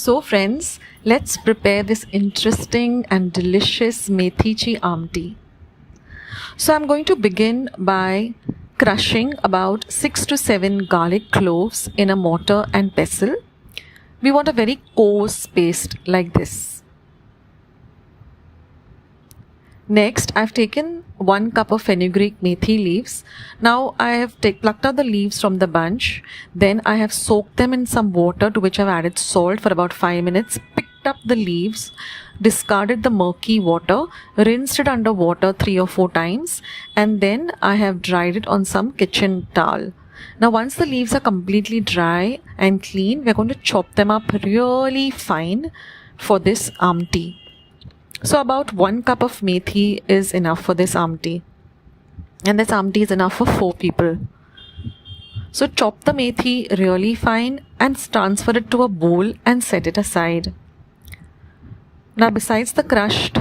So friends, let's prepare this interesting and delicious meethi aamti. So I'm going to begin by crushing about 6 to 7 garlic cloves in a mortar and pestle. We want a very coarse paste like this. Next, I've taken 1 cup of fenugreek meethi leaves. Now I have plucked out the leaves from the bunch. Then I have soaked them in some water to which I've added salt for about 5 minutes. Picked up the leaves, discarded the murky water, rinsed it under water 3 or 4 times, and then I have dried it on some kitchen towel. Now once the leaves are completely dry and clean, we're going to chop them up really fine for this aamti. So about 1 cup of meethi is enough for this aamti, and this aamti is enough for 4 people. So chop the meethi really fine and transfer it to a bowl and set it aside. Now besides the crushed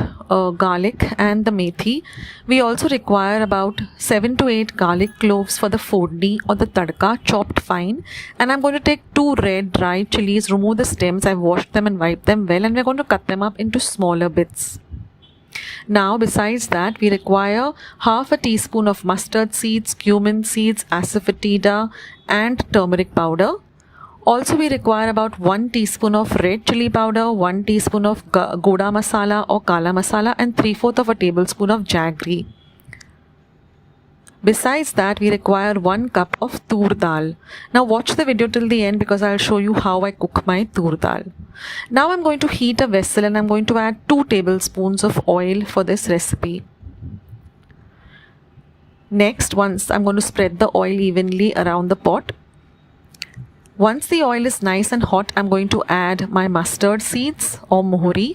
garlic and the meethi, we also require about 7 to 8 garlic cloves for the vorne or the tadka chopped fine, and I'm going to take 2 red dry chilies, remove the stems, I've washed them and wiped them well, and we're going to cut them up into smaller bits. Now besides that, we require half a teaspoon of mustard seeds, cumin seeds, asafoetida and turmeric powder. Also we require about 1 teaspoon of red chili powder, 1 teaspoon of goda masala or kala masala, and 3/4 of a tablespoon of jaggery. Besides that, we require 1 cup of tur dal. Now watch the video till the end because I'll show you how I cook my tur dal. Now I'm going to heat a vessel and I'm going to add 2 tablespoons of oil for this recipe. Next, once I'm going to spread the oil evenly around the pot. Once the oil is nice and hot, I'm going to add my mustard seeds or mohori.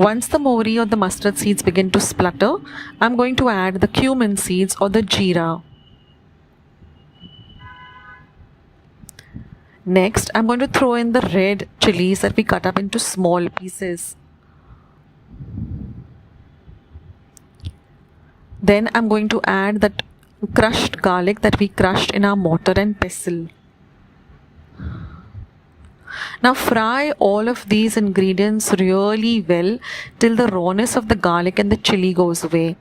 Once the mohori or the mustard seeds begin to splutter, I'm going to add the cumin seeds or the jeera. Next, I'm going to throw in the red chilies that we cut up into small pieces. Then I'm going to add that crushed garlic that we crushed in our mortar and pestle. Now fry all of these ingredients really well till the rawness of the garlic and the chili goes away.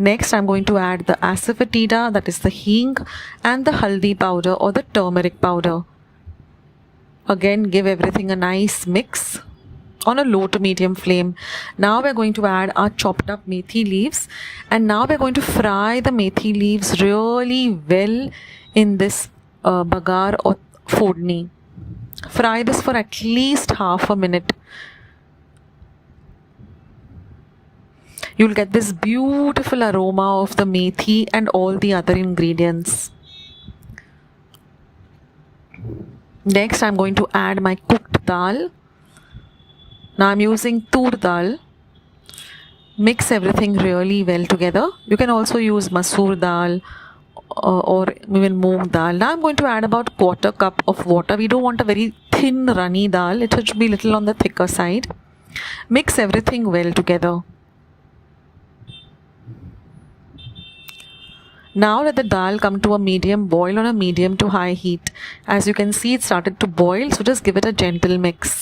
Next, I'm going to add the asafoetida, that is the hing, and the haldi powder or the turmeric powder. Again, give everything a nice mix on a low to medium flame. Now we're going to add our chopped up meethi leaves, and now we're going to fry the meethi leaves really well in this bagar or vorne. Fry this for at least half a minute. You'll get this beautiful aroma of the meethi and all the other ingredients. Next, I'm going to add my cooked dal. Now I'm using tur dal. Mix everything really well together. You can also use masoor dal or even moong dal. Now I'm going to add about 1/4 cup of water. We don't want a very thin runny dal. It should be a little on the thicker side. Mix everything well together. Now let the dal come to a medium boil on a medium to high heat. As you can see, it started to boil, so just give it a gentle mix.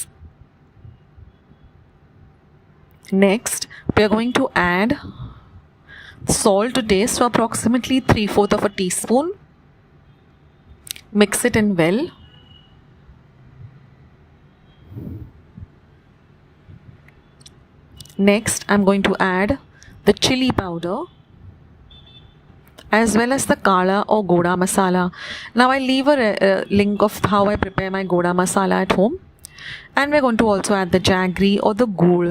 Next, we are going to add salt to taste, so approximately 3/4 of a teaspoon. Mix it in well. Next, I'm going to add the chili powder as well as the kala or goda masala. Now I'll leave a link of how I prepare my goda masala at home. And we're going to also add the jaggery or the gur.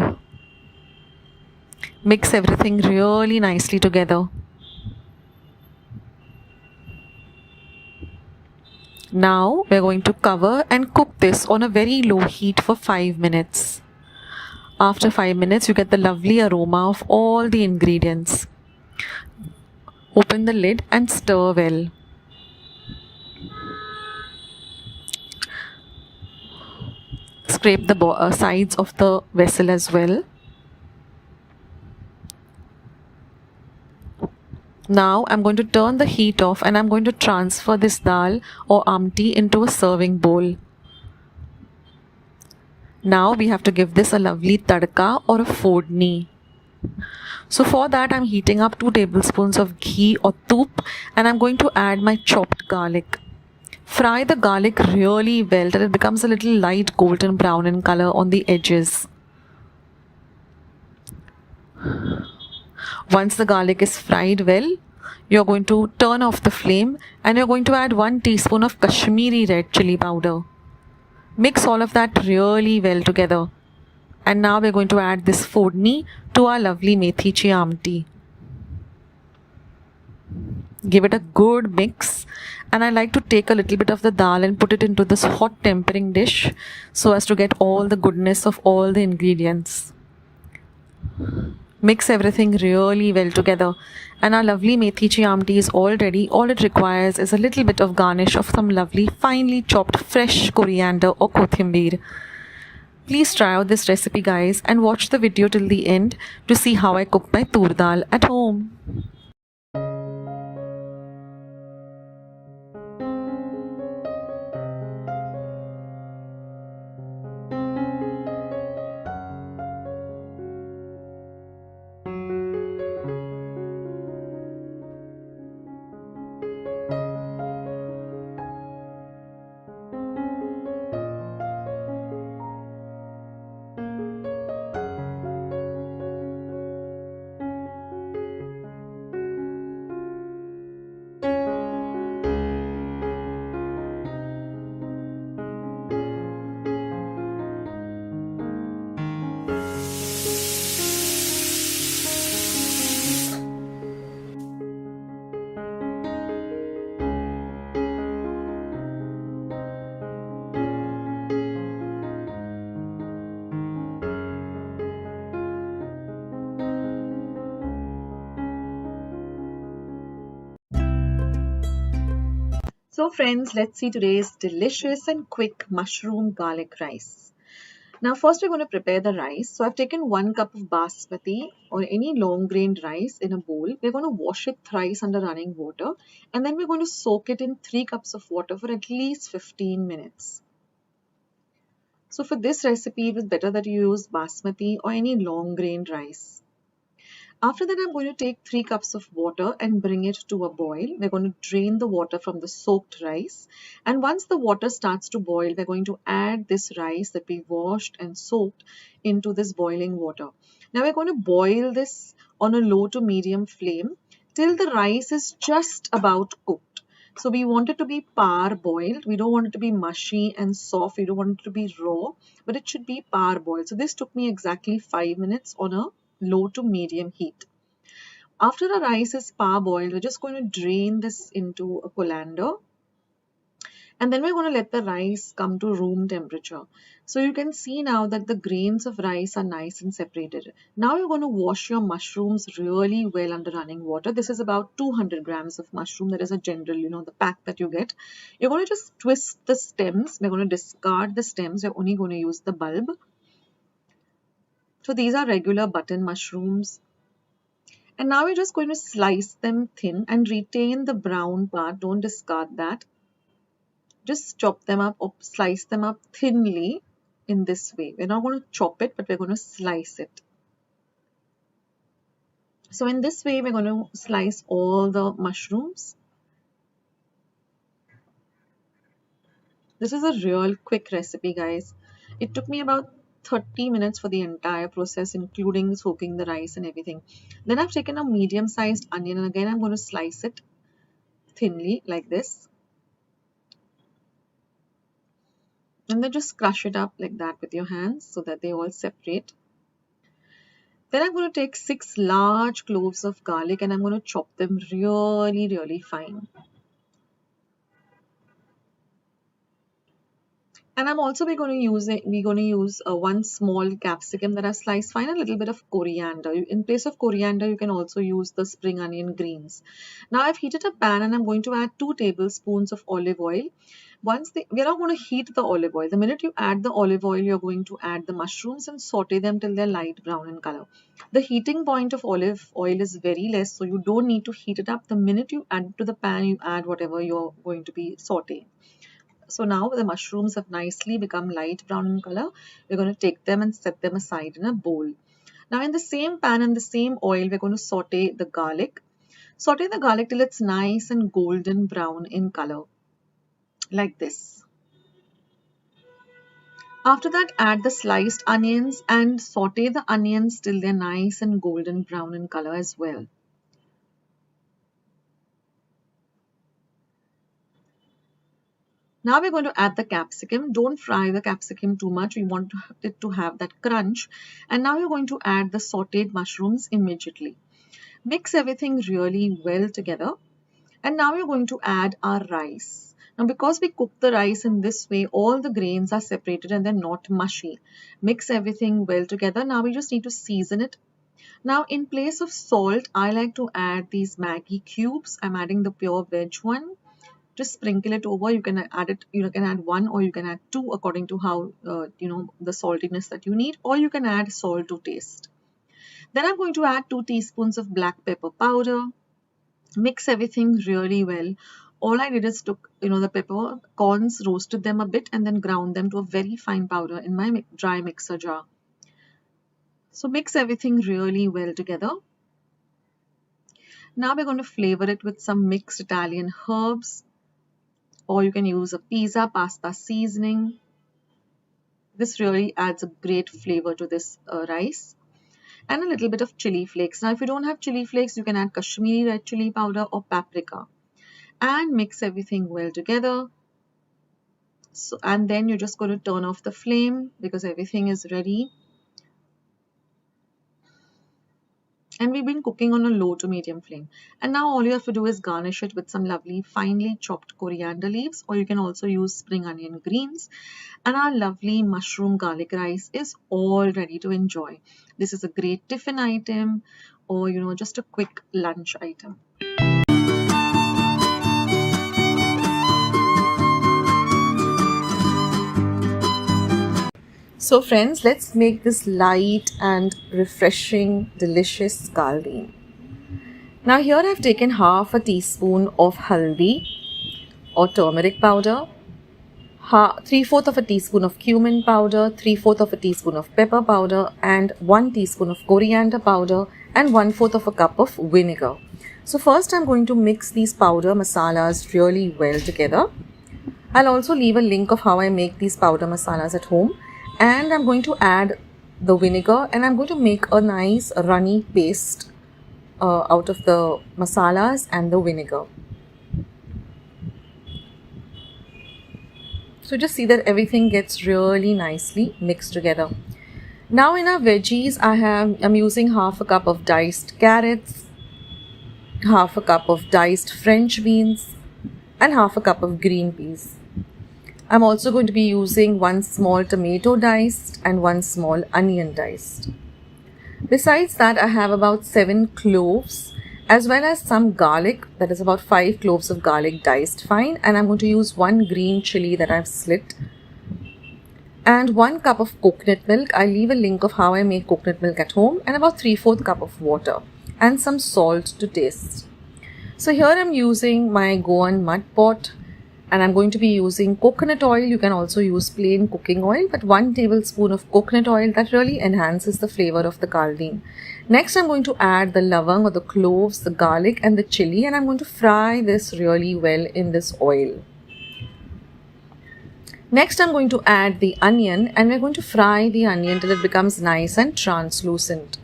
Mix everything really nicely together. Now we're going to cover and cook this on a very low heat for 5 minutes. After 5 minutes, you get the lovely aroma of all the ingredients. Open the lid and stir well. Scrape the sides of the vessel as well. Now I'm going to turn the heat off and I'm going to transfer this dal or amti into a serving bowl. Now we have to give this a lovely tadka or a vorne. So for that I'm heating up 2 tablespoons of ghee or toop and I'm going to add my chopped garlic. Fry the garlic really well till it becomes a little light golden brown in color on the edges. Once the garlic is fried well, you're going to turn off the flame and you're going to add 1 teaspoon of Kashmiri red chili powder. Mix all of that really well together. And now we're going to add this vorne to our lovely methi amti. Give it a good mix, and I like to take a little bit of the dal and put it into this hot tempering dish so as to get all the goodness of all the ingredients. Mix everything really well together and our lovely methi amti is all ready. All it requires is a little bit of garnish of some lovely finely chopped fresh coriander or kothimir. Please try out this recipe guys and watch the video till the end to see how I cook my tur dal at home. So friends, let's see today's delicious and quick mushroom garlic rice. Now first we're going to prepare the rice. So I've taken 1 cup of basmati or any long grained rice in a bowl. We're going to wash it thrice under running water and then we're going to soak it in 3 cups of water for at least 15 minutes. So for this recipe, it is better that you use basmati or any long grained rice. After that, I'm going to take 3 cups of water and bring it to a boil. We're going to drain the water from the soaked rice. And once the water starts to boil, we're going to add this rice that we washed and soaked into this boiling water. Now we're going to boil this on a low to medium flame till the rice is just about cooked. So we want it to be parboiled. We don't want it to be mushy and soft. We don't want it to be raw, but it should be parboiled. So this took me exactly 5 minutes on a low to medium heat. After the rice is parboiled, we're just going to drain this into a colander and then we're going to let the rice come to room temperature. So you can see now that the grains of rice are nice and separated. Now you're going to wash your mushrooms really well under running water. This is about 200 grams of mushroom. That is a general, the pack that you get. You're going to just twist the stems. We're going to discard the stems. We're only going to use the bulb. So these are regular button mushrooms. And now we're just going to slice them thin and retain the brown part. Don't discard that. Just chop them up or slice them up thinly in this way. We're not going to chop it, but we're going to slice it. So in this way, we're going to slice all the mushrooms. This is a real quick recipe, guys. It took me about 30 minutes for the entire process, including soaking the rice and everything. Then I've taken a medium-sized onion and again I'm going to slice it thinly like this. And then just crush it up like that with your hands so that they all separate. Then I'm going to take 6 large cloves of garlic and I'm going to chop them really, really fine. And I'm also we're going to use 1 small capsicum that I've sliced fine, a little bit of coriander. In place of coriander, you can also use the spring onion greens. Now I've heated a pan and I'm going to add 2 tablespoons of olive oil. we're not going to heat the olive oil. The minute you add the olive oil, you're going to add the mushrooms and saute them till they're light brown in color. The heating point of olive oil is very less, so you don't need to heat it up. The minute you add it to the pan, you add whatever you're going to be sauteing. So now the mushrooms have nicely become light brown in color. We're going to take them and set them aside in a bowl. Now in the same pan and the same oil, we're going to saute the garlic. Saute the garlic till it's nice and golden brown in color, like this. After that, add the sliced onions and saute the onions till they're nice and golden brown in color as well. Now we're going to add the capsicum. Don't fry the capsicum too much. We want it to have that crunch. And now you're going to add the sauteed mushrooms immediately. Mix everything really well together. And now we're going to add our rice. Now because we cook the rice in this way, all the grains are separated and they're not mushy. Mix everything well together. Now we just need to season it. Now in place of salt, I like to add these Maggi cubes. I'm adding the pure veg one. Just sprinkle it over. You can add it. You can add one or you can add two according to how the saltiness that you need, or you can add salt to taste. Then I'm going to add 2 teaspoons of black pepper powder. Mix everything really well. All I did is took the peppercorns, roasted them a bit, and then ground them to a very fine powder in my dry mixer jar. So mix everything really well together. Now we're going to flavor it with some mixed Italian herbs. Or you can use a pasta seasoning. This really adds a great flavor to this rice. And a little bit of chili flakes. Now if you don't have chili flakes, you can add Kashmiri red chili powder or paprika. And mix everything well together. And then you're just going to turn off the flame because everything is ready. And we've been cooking on a low to medium flame. And now all you have to do is garnish it with some lovely finely chopped coriander leaves, or you can also use spring onion greens. And our lovely mushroom garlic rice is all ready to enjoy. This is a great tiffin item or just a quick lunch item. So friends, let's make this light and refreshing, delicious kaldeen. Now here I've taken half a teaspoon of haldi or turmeric powder, 3/4 of a teaspoon of cumin powder, 3/4 of a teaspoon of pepper powder, and 1 teaspoon of coriander powder, and 1/4 of a cup of vinegar. So first I'm going to mix these powder masalas really well together. I'll also leave a link of how I make these powder masalas at home. And I'm going to add the vinegar and I'm going to make a nice runny paste out of the masalas and the vinegar. So just see that everything gets really nicely mixed together. Now in our veggies, I'm using half a cup of diced carrots, half a cup of diced French beans, and half a cup of green peas. I'm also going to be using 1 small tomato diced and 1 small onion diced. Besides that, I have about 7 cloves as well as some garlic, that is about 5 cloves of garlic diced fine, and I'm going to use 1 green chili that I've slit, and 1 cup of coconut milk. I'll leave a link of how I make coconut milk at home, and about 3/4 cup of water and some salt to taste. So here I'm using my Goan mud pot. And I'm going to be using coconut oil. You can also use plain cooking oil, but 1 tablespoon of coconut oil that really enhances the flavor of the kaldeen. Next, I'm going to add the lavang or the cloves, the garlic and the chili, and I'm going to fry this really well in this oil. Next, I'm going to add the onion and we're going to fry the onion till it becomes nice and translucent.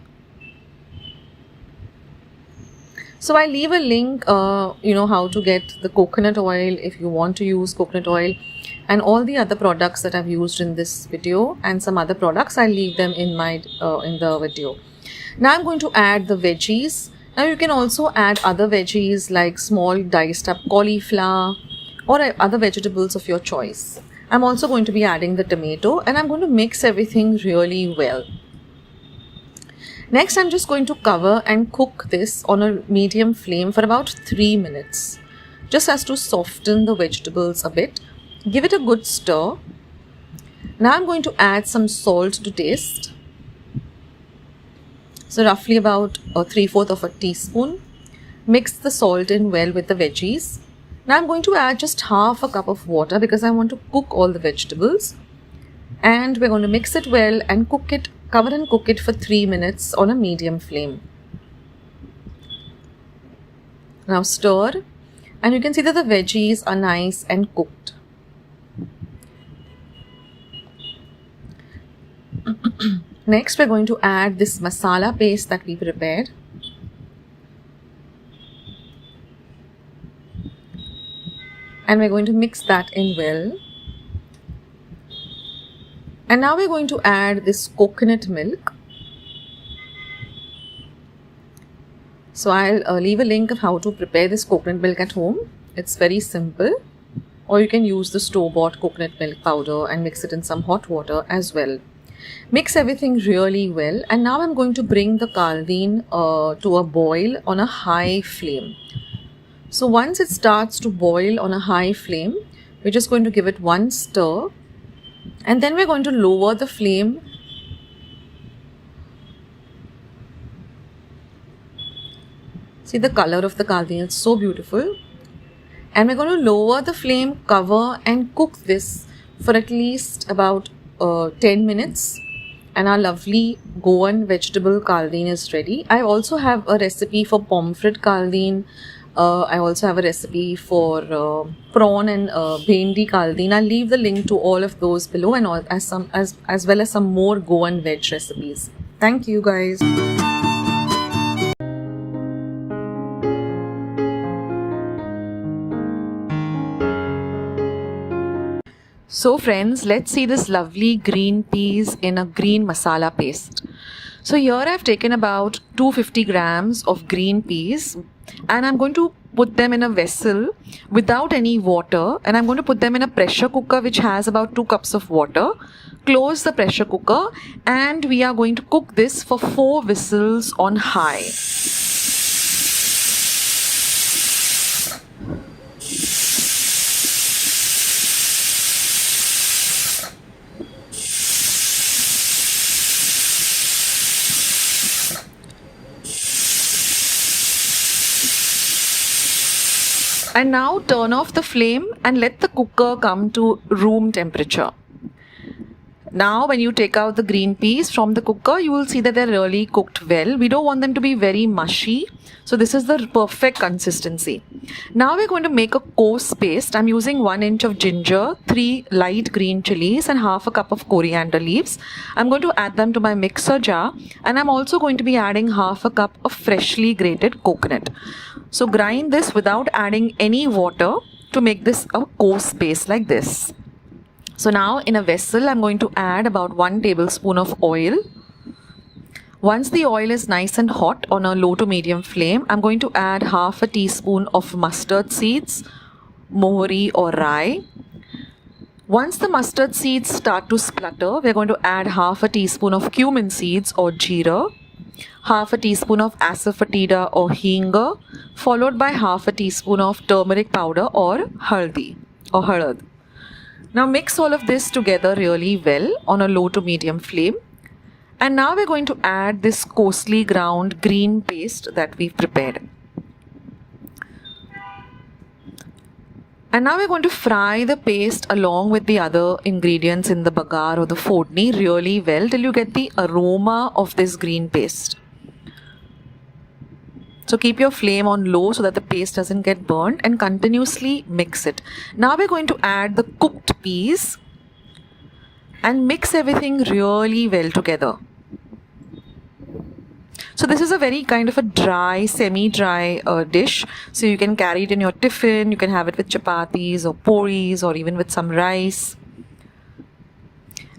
So I'll leave a link, how to get the coconut oil if you want to use coconut oil, and all the other products that I've used in this video and some other products. I'll leave them in the video. Now I'm going to add the veggies. Now you can also add other veggies like small diced up cauliflower or other vegetables of your choice. I'm also going to be adding the tomato and I'm going to mix everything really well. Next, I'm just going to cover and cook this on a medium flame for about 3 minutes, just as to soften the vegetables a bit. Give it a good stir. Now I'm going to add some salt to taste. So roughly about 3/4 of a teaspoon. Mix the salt in well with the veggies. Now I'm going to add just half a cup of water because I want to cook all the vegetables. And we're going to mix it well and cook it, cover and cook it for 3 minutes on a medium flame. Now stir, and you can see that the veggies are nice and cooked. Next, we're going to add this masala paste that we prepared. And we're going to mix that in well. And now we're going to add this coconut milk. So I'll leave a link of how to prepare this coconut milk at home. It's very simple. Or you can use the store-bought coconut milk powder and mix it in some hot water as well. Mix everything really well, and now I'm going to bring the kaldeen to a boil on a high flame. So once it starts to boil on a high flame, we're just going to give it one stir, and then we're going to lower the flame. See the color of the kaldeen, it's so beautiful. And we're going to lower the flame, cover and cook this for at least about 10 minutes, and our lovely Goan vegetable kaldeen is ready. I also have a recipe for pomfret kaldeen. I also have a recipe for prawn and bhendi kaldeen. I'll leave the link to all of those below, and as well as some more Goan veg recipes. Thank you guys. So friends, let's see this lovely green peas in a green masala paste. So here I've taken about 250 grams of green peas, and I'm going to put them in a vessel without any water, and I'm going to put them in a pressure cooker which has about 2 cups of water. Close the pressure cooker, and we are going to cook this for 4 whistles on high. And now turn off the flame and let the cooker come to room temperature. Now when you take out the green peas from the cooker, you will see that they're really cooked well. We don't want them to be very mushy. So this is the perfect consistency. Now we're going to make a coarse paste. I'm using 1 inch of ginger, 3 light green chilies and half a cup of coriander leaves. I'm going to add them to my mixer jar, and I'm also going to be adding half a cup of freshly grated coconut. So grind this without adding any water to make this a coarse paste like this. So now in a vessel, I'm going to add about 1 tablespoon of oil. Once the oil is nice and hot on a low to medium flame, I'm going to add half a teaspoon of mustard seeds, mohri or rye. Once the mustard seeds start to splutter, we're going to add half a teaspoon of cumin seeds or jeera, half a teaspoon of asafoetida or hinga, followed by half a teaspoon of turmeric powder or haldi or halad. Now mix all of this together really well on a low to medium flame. And now we're going to add this coarsely ground green paste that we've prepared. And now we're going to fry the paste along with the other ingredients in the bagar or the vorne really well till you get the aroma of this green paste. So keep your flame on low so that the paste doesn't get burnt, and continuously mix it. Now we're going to add the cooked peas and mix everything really well together. So this is a very kind of a dry, semi-dry dish. So you can carry it in your tiffin, you can have it with chapatis or puris or even with some rice.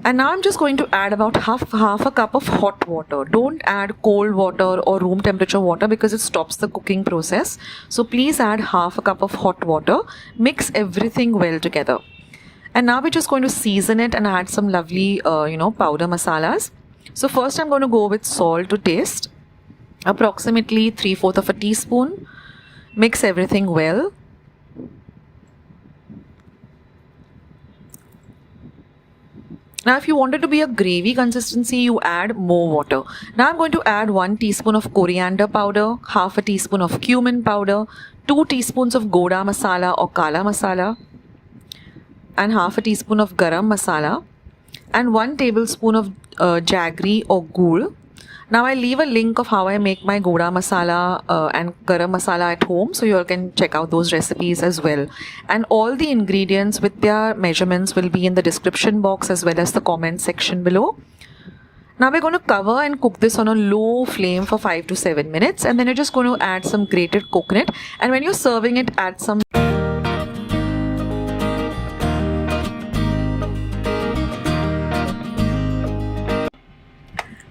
And now I'm just going to add about half a cup of hot water. Don't add cold water or room temperature water because it stops the cooking process. So please add half a cup of hot water. Mix everything well together. And now we're just going to season it and add some lovely, powder masalas. So first I'm going to go with salt to taste. Approximately 3/4 of a teaspoon. Mix everything well. Now if you want it to be a gravy consistency, you add more water. Now I'm going to add 1 teaspoon of coriander powder, half a teaspoon of cumin powder, 2 teaspoons of goda masala or kala masala, and half a teaspoon of garam masala, and 1 tablespoon of jaggery or gur. Now I'll leave a link of how I make my goda masala and garam masala at home, so you all can check out those recipes as well. And all the ingredients with their measurements will be in the description box as well as the comment section below. Now we're going to cover and cook this on a low flame for 5 to 7 minutes, and then you're just going to add some grated coconut, and when you're serving it, add some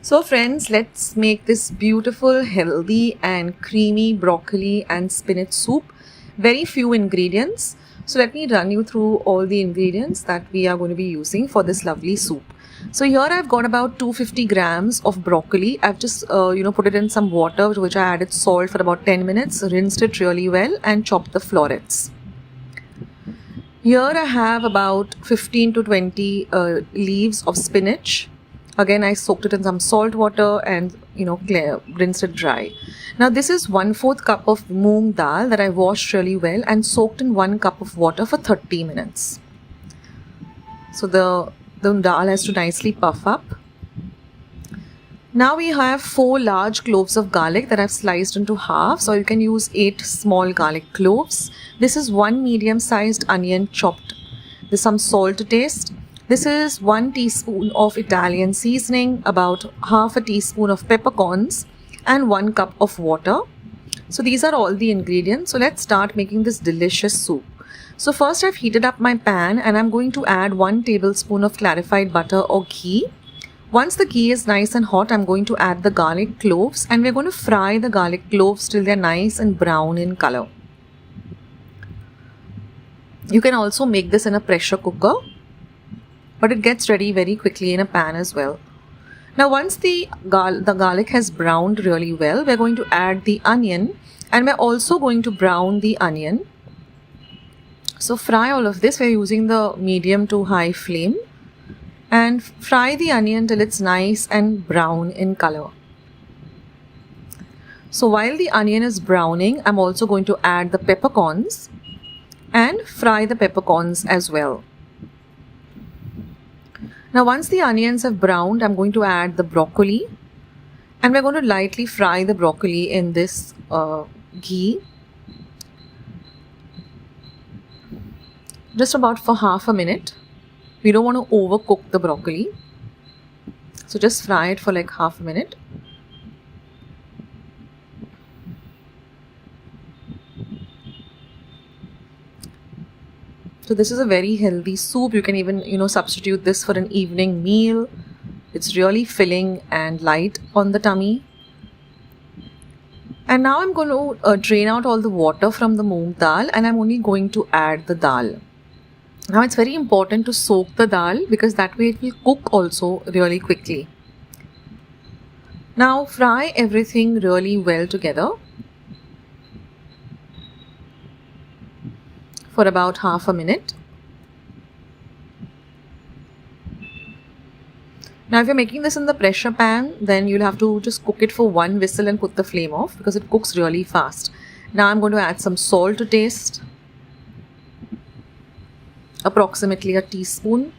So friends, let's make this beautiful, healthy and creamy broccoli and spinach soup. Very few ingredients. So let me run you through all the ingredients that we are going to be using for this lovely soup. So here I've got about 250 grams of broccoli. I've just put it in some water, to which I added salt for about 10 minutes, rinsed it really well and chopped the florets. Here I have about 15 to 20 leaves of spinach. Again, I soaked it in some salt water and rinsed it dry. Now this is 1/4 cup of moong dal that I washed really well and soaked in 1 cup of water for 30 minutes. So the dal has to nicely puff up. Now we have 4 large cloves of garlic that I've sliced into half. So you can use 8 small garlic cloves. This is 1 medium-sized onion chopped. There's some salt to taste. This is 1 teaspoon of Italian seasoning, about half a teaspoon of peppercorns and 1 cup of water. So these are all the ingredients. So let's start making this delicious soup. So first I've heated up my pan and I'm going to add 1 tablespoon of clarified butter or ghee. Once the ghee is nice and hot, I'm going to add the garlic cloves and we're going to fry the garlic cloves till they're nice and brown in color. You can also make this in a pressure cooker, but it gets ready very quickly in a pan as well. Now once the garlic has browned really well, we're going to add the onion and we're also going to brown the onion. So fry all of this. We're using the medium to high flame and fry the onion till it's nice and brown in color. So while the onion is browning, I'm also going to add the peppercorns and fry the peppercorns as well. Now once the onions have browned, I'm going to add the broccoli and we're going to lightly fry the broccoli in this ghee. Just about for half a minute. We don't want to overcook the broccoli. So just fry it for like half a minute. So this is a very healthy soup. You can even, substitute this for an evening meal. It's really filling and light on the tummy. And now I'm going to drain out all the water from the moong dal and I'm only going to add the dal. Now it's very important to soak the dal because that way it will cook also really quickly. Now fry everything really well together for about half a minute. Now if you're making this in the pressure pan, then you'll have to just cook it for 1 whistle and put the flame off because it cooks really fast. Now I'm going to add some salt to taste, approximately a teaspoon.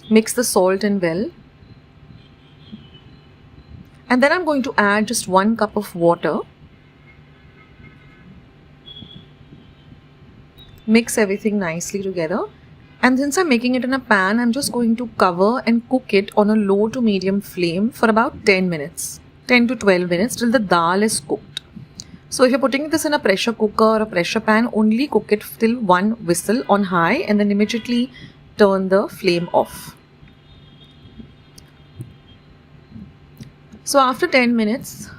Mix the salt in well. And then I'm going to add just 1 cup of water. Mix everything nicely together. And since I'm making it in a pan, I'm just going to cover and cook it on a low to medium flame for about 10 minutes. 10 to 12 minutes till the dal is cooked. So if you're putting this in a pressure cooker or a pressure pan, only cook it till 1 whistle on high and then immediately turn the flame off. So after 10 minutes,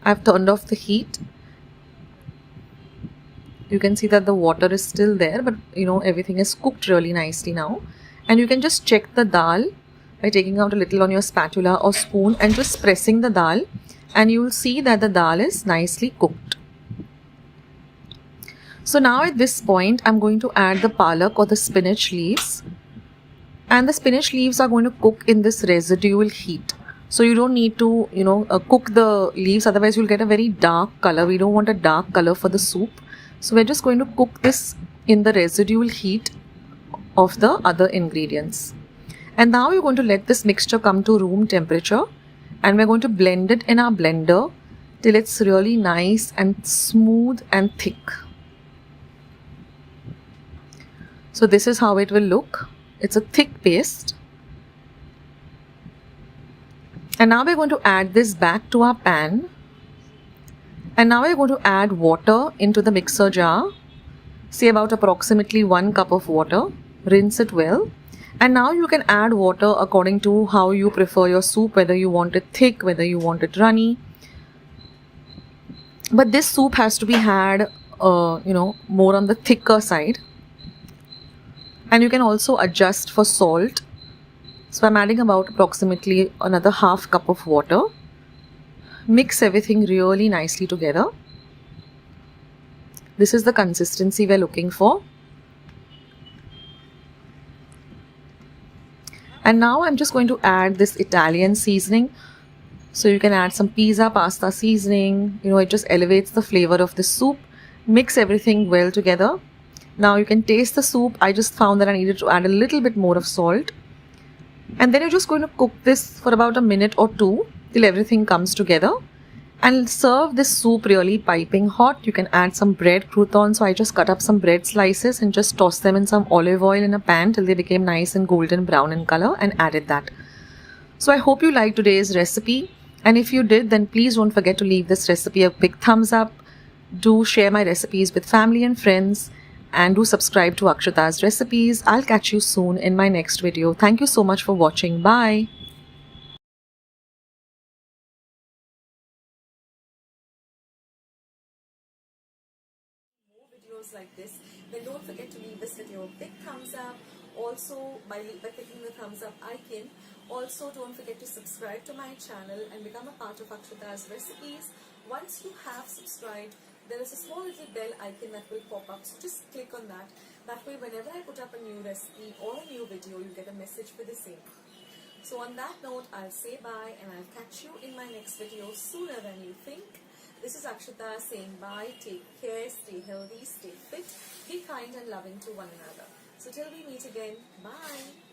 I've turned off the heat. You can see that the water is still there, but everything is cooked really nicely now. And you can just check the dal by taking out a little on your spatula or spoon and just pressing the dal, and you will see that the dal is nicely cooked. So now at this point, I'm going to add the palak or the spinach leaves. And the spinach leaves are going to cook in this residual heat. So you don't need to, cook the leaves, otherwise you'll get a very dark color. We don't want a dark color for the soup. So we're just going to cook this in the residual heat of the other ingredients. And now you're going to let this mixture come to room temperature, and we're going to blend it in our blender till it's really nice and smooth and thick. So this is how it will look. It's a thick paste. And now we're going to add this back to our pan. And now we're going to add water into the mixer jar. Say about approximately 1 cup of water. Rinse it well. And now you can add water according to how you prefer your soup, whether you want it thick, whether you want it runny. But this soup has to be had, more on the thicker side. And you can also adjust for salt. So I'm adding about approximately another half cup of water. Mix everything really nicely together. This is the consistency we're looking for. And now I'm just going to add this Italian seasoning. So you can add some pizza pasta seasoning. It just elevates the flavor of the soup. Mix everything well together. Now you can taste the soup. I just found that I needed to add a little bit more of salt. And then you're just going to cook this for about a minute or two till everything comes together. And serve this soup really piping hot. You can add some bread croutons. So I just cut up some bread slices and just tossed them in some olive oil in a pan till they became nice and golden brown in color, and added that. So I hope you liked today's recipe. And if you did, then please don't forget to leave this recipe a big thumbs up. Do share my recipes with family and friends. And do subscribe to Akshata's Recipes. I'll catch you soon in my next video. Thank you so much for watching. Bye. More videos like this, then don't forget to leave this video a big thumbs up. Also, by clicking the thumbs up icon. Also, don't forget to subscribe to my channel and become a part of Akshata's Recipes. Once you have subscribed, there is a small little bell icon that will pop up, so just click on that. That way, whenever I put up a new recipe or a new video, you get a message for the same. So on that note, I'll say bye, and I'll catch you in my next video sooner than you think. This is Akshata saying bye, take care, stay healthy, stay fit, be kind and loving to one another. So till we meet again, bye.